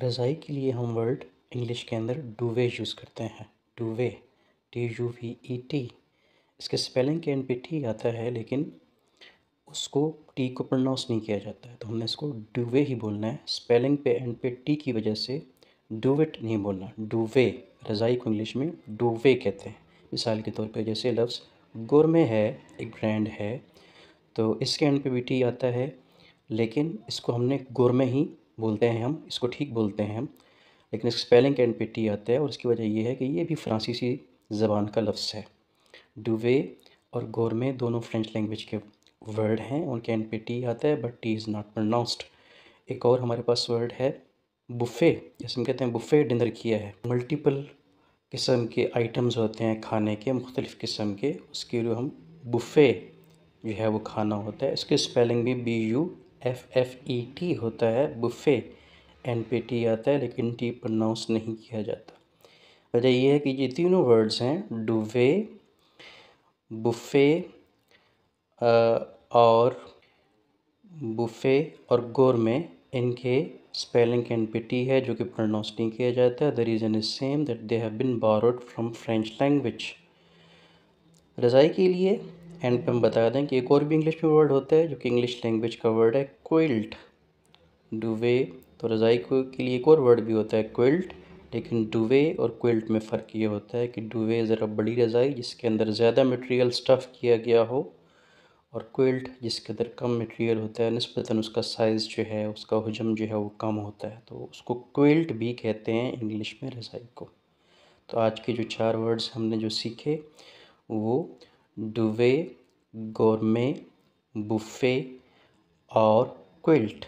रज़ाई के लिए हम वर्ड इंग्लिश के अंदर डुवे यूज़ करते हैं। डुवे, DUVET। इसके स्पेलिंग के एंड पे टी आता है, लेकिन उसको टी को प्रोनाउंस नहीं किया जाता है, तो हमने इसको डुवे ही बोलना है। स्पेलिंग पे एंड पे टी की वजह से डुवेट नहीं बोलना, डुवे। रज़ाई को इंग्लिश में डुवे कहते हैं। मिसाल के तौर पे जैसे लफ्ज़ गोरमे है, एक ब्रांड है, तो इसके एंड पे भी टी आता है, लेकिन इसको हमने गोरमे ही बोलते हैं, हम इसको ठीक बोलते हैं हम, लेकिन इसके स्पेलिंग के एंड पे टी आता है। और इसकी वजह ये है कि ये भी फ्रांसीसी ज़बान का लफ्ज़ है। डुवे और गोरमे दोनों फ्रेंच लैंग्वेज के वर्ड हैं, उनके एंड पे टी आता है, but T is not pronounced. एक और हमारे पास वर्ड है बुफ़े। जैसे हम कहते हैं बुफ़े डिनर किया है, मल्टीपल किस्म के आइटम्स होते हैं खाने के, मुख्तलिफ़ किस्म के, उसके लिए हम बुफ़े जो है वो खाना होता है। इसके स्पेलिंग भी BUFFET होता है, बुफ़े। एंड पे टी आता है, लेकिन टी प्रोनाउंस नहीं किया जाता। वजह ये है कि ये तीनों वर्ड्स हैं, डुवे, बुफ़े और बुफ़े और गोरमे, इनके स्पेलिंग एंड पे टी है, जो कि प्रोनाउंस नहीं किया जाता है। The reason is same, that they have been borrowed from French language. रज़ाई के लिए एंड पे हम बता दें कि एक और भी इंग्लिश में वर्ड होता है, जो कि इंग्लिश लैंग्वेज का वर्ड है, क्विल्ट। डुवे, तो रज़ाई को के लिए एक और वर्ड भी होता है, क्विल्ट। लेकिन डुवे और क्विल्ट में फ़र्क ये होता है कि डुवे ज़रा बड़ी रज़ाई जिसके अंदर ज़्यादा मटेरियल स्टफ़ किया गया हो, और क्विल्ट जिसके अंदर कम मटेरियल होता है, निस्बतन उसका साइज़ जो है, उसका हजम जो है वो कम होता है, तो उसको क्विल्ट भी कहते हैं इंग्लिश में रज़ाई को। तो आज के जो 4 वर्ड्स हमने जो सीखे वो डुवे, गोरमे, बुफ़े और क्विल्ट।